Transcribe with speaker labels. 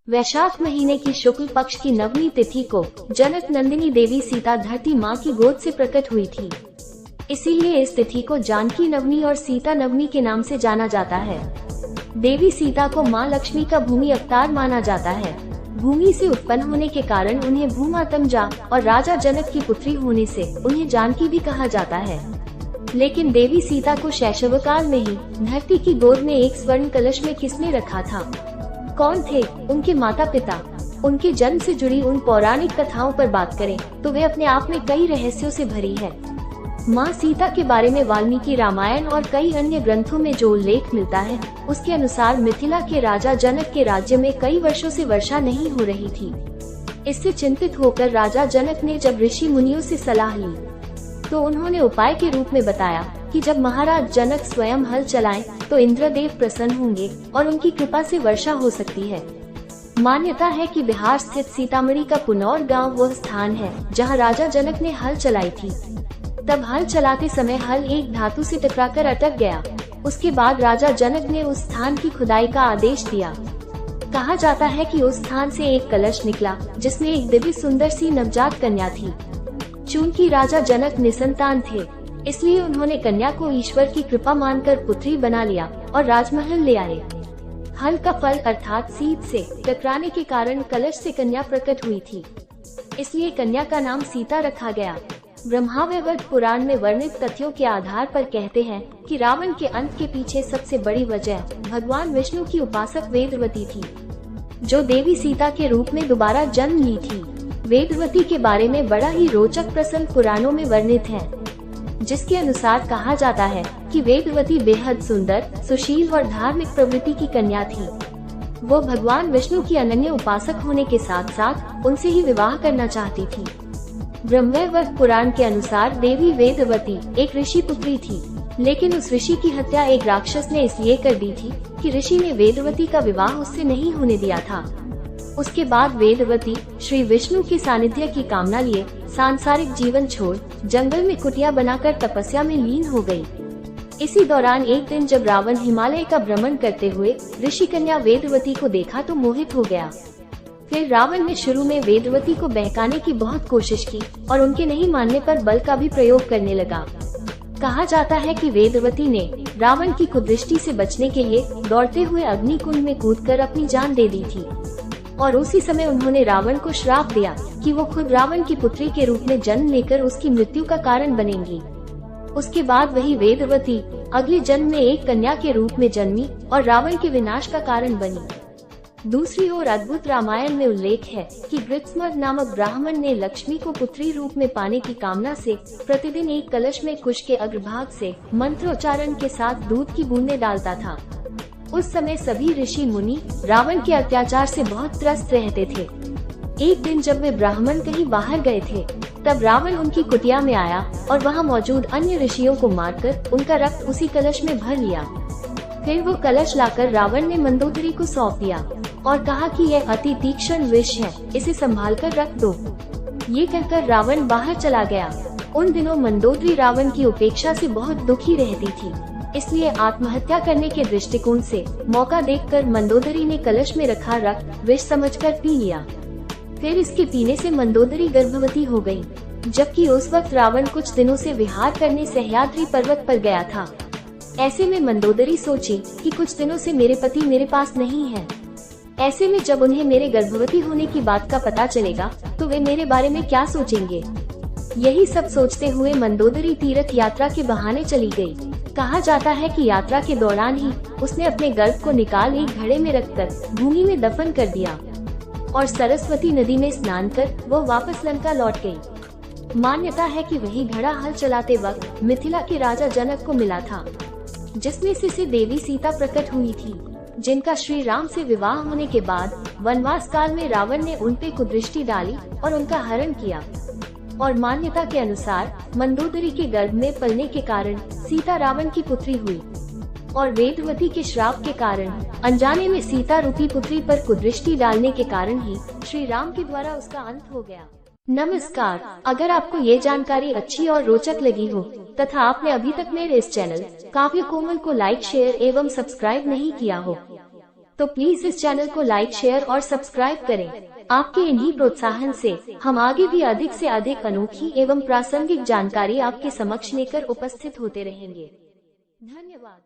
Speaker 1: वैशाख महीने की शुक्ल पक्ष की नवमी तिथि को जनक नंदिनी देवी सीता धरती माँ की गोद से प्रकट हुई थी। इसीलिए इस तिथि को जानकी नवमी और सीता नवमी के नाम से जाना जाता है। देवी सीता को माँ लक्ष्मी का भूमि अवतार माना जाता है। भूमि से उत्पन्न होने के कारण उन्हें भूमातंजा और राजा जनक की पुत्री होने से उन्हें जानकी भी कहा जाता है। लेकिन देवी सीता को शैशवकाल में ही धरती की गोद में एक स्वर्ण कलश में किसने रखा था? कौन थे उनके माता पिता? उनके जन्म से जुड़ी उन पौराणिक कथाओं पर बात करें तो वे अपने आप में कई रहस्यों से भरी है। माँ सीता के बारे में वाल्मीकि रामायण और कई अन्य ग्रंथों में जो उल्लेख मिलता है, उसके अनुसार मिथिला के राजा जनक के राज्य में कई वर्षों से वर्षा नहीं हो रही थी। इससे चिंतित होकर राजा जनक ने जब ऋषि मुनियों से सलाह ली तो उन्होंने उपाय के रूप में बताया कि जब महाराज जनक स्वयं हल चलाएं तो इंद्रदेव प्रसन्न होंगे और उनकी कृपा से वर्षा हो सकती है। मान्यता है कि बिहार स्थित सीतामढ़ी का पुनौर गांव वह स्थान है जहां राजा जनक ने हल चलाई थी। तब हल चलाते समय हल एक धातु से टकराकर अटक गया। उसके बाद राजा जनक ने उस स्थान की खुदाई का आदेश दिया। कहा जाता है कि उस स्थान से एक कलश निकला जिसमें एक दिव्य सुंदर सी नवजात कन्या थी। चूंकि राजा जनक निसंतान थे, इसलिए उन्होंने कन्या को ईश्वर की कृपा मानकर पुत्री बना लिया और राजमहल ले आए। हल का फल अर्थात सीत से टकराने के कारण कलश से कन्या प्रकट हुई थी, इसलिए कन्या का नाम सीता रखा गया। ब्रह्मावैवर्त पुराण में वर्णित तथ्यों के आधार पर कहते हैं कि रावण के अंत के पीछे सबसे बड़ी वजह भगवान विष्णु की उपासक वेदवती थी, जो देवी सीता के रूप में दोबारा जन्म ली थी। वेदवती के बारे में बड़ा ही रोचक प्रसंग पुराणों में वर्णित है, जिसके अनुसार कहा जाता है कि वेदवती बेहद सुंदर, सुशील और धार्मिक प्रवृत्ति की कन्या थी। वो भगवान विष्णु की अनन्य उपासक होने के साथ साथ उनसे ही विवाह करना चाहती थी। ब्रह्मवैवर्त पुराण के अनुसार देवी वेदवती एक ऋषि पुत्री थी, लेकिन उस ऋषि की हत्या एक राक्षस ने इसलिए कर दी थी कि ऋषि ने वेदवती का विवाह उससे नहीं होने दिया था। उसके बाद वेदवती श्री विष्णु के सानिध्य की कामना लिए सांसारिक जीवन छोड़ जंगल में कुटिया बनाकर तपस्या में लीन हो गई। इसी दौरान एक दिन जब रावण हिमालय का भ्रमण करते हुए ऋषि कन्या वेदवती को देखा तो मोहित हो गया। फिर रावण ने शुरू में वेदवती को बहकाने की बहुत कोशिश की और उनके नहीं मानने पर बल का भी प्रयोग करने लगा। कहा जाता है कि वेदवती ने रावण की कुदृष्टि से बचने के लिए दौड़ते हुए अग्निकुंड में कूदकर अपनी जान दे दी थी और उसी समय उन्होंने रावण को श्राप दिया कि वो खुद रावण की पुत्री के रूप में जन्म लेकर उसकी मृत्यु का कारण बनेंगी। उसके बाद वही वेदवती अगले जन्म में एक कन्या के रूप में जन्मी और रावण के विनाश का कारण बनी। दूसरी ओर अद्भुत रामायण में उल्लेख है कि गृत्समर्द नामक ब्राह्मण ने लक्ष्मी को पुत्री रूप में पाने की कामना से प्रतिदिन एक कलश में कुश के अग्रभाग से मंत्रोच्चारण के साथ दूध की बूंदें डालता था। उस समय सभी ऋषि मुनि रावण के अत्याचार से बहुत त्रस्त रहते थे। एक दिन जब वे ब्राह्मण कहीं बाहर गए थे, तब रावण उनकी कुटिया में आया और वहां मौजूद अन्य ऋषियों को मारकर उनका रक्त उसी कलश में भर लिया। फिर वो कलश लाकर रावण ने मंदोदरी को सौंप दिया और कहा कि यह अति तीक्ष्ण विष है, इसे संभाल कर रख दो। ये कहकर रावण बाहर चला गया। उन दिनों मंदोदरी रावण की उपेक्षा से बहुत दुखी रहती थी, इसलिए आत्महत्या करने के दृष्टिकोण से मौका देखकर मंदोदरी ने कलश में रखा रक्त विष समझकर पी लिया। फिर इसके पीने से मंदोदरी गर्भवती हो गई, जबकि उस वक्त रावण कुछ दिनों से विहार करने सह्याद्री पर्वत पर गया था। ऐसे में मंदोदरी सोची कि कुछ दिनों से मेरे पति मेरे पास नहीं है। ऐसे में जब उन्हें मेरे गर्भवती होने की बात का पता चलेगा तो वे मेरे बारे में क्या सोचेंगे। यही सब सोचते हुए मंदोदरी तीर्थ यात्रा के बहाने चली गई। कहा जाता है कि यात्रा के दौरान ही उसने अपने गर्भ को निकाल एक घड़े में रखकर भूमि में दफन कर दिया और सरस्वती नदी में स्नान कर वो वापस लंका लौट गई। मान्यता है कि वही घड़ा हल चलाते वक्त मिथिला के राजा जनक को मिला था, जिसमें से देवी सीता प्रकट हुई थी, जिनका श्री राम से विवाह होने के बाद वनवास काल में रावण ने उन पे कुदृष्टि डाली और उनका हरण किया। और मान्यता के अनुसार मंदोदरी के गर्भ में पलने के कारण सीता रावण की पुत्री हुई और वेदवती के श्राप के कारण अनजाने में सीता रूपी पुत्री पर कुदृष्टि डालने के कारण ही श्री राम के द्वारा उसका अंत हो गया। नमस्कार, अगर आपको ये जानकारी अच्छी और रोचक लगी हो तथा आपने अभी तक मेरे इस चैनल काव्य कोमल को लाइक, शेयर एवं सब्सक्राइब नहीं किया हो तो प्लीज इस चैनल को लाइक, शेयर और सब्सक्राइब करें। आपके इन्हीं प्रोत्साहन से हम आगे भी अधिक से अधिक अनोखी एवं प्रासंगिक जानकारी आपके समक्ष लेकर उपस्थित होते रहेंगे। धन्यवाद।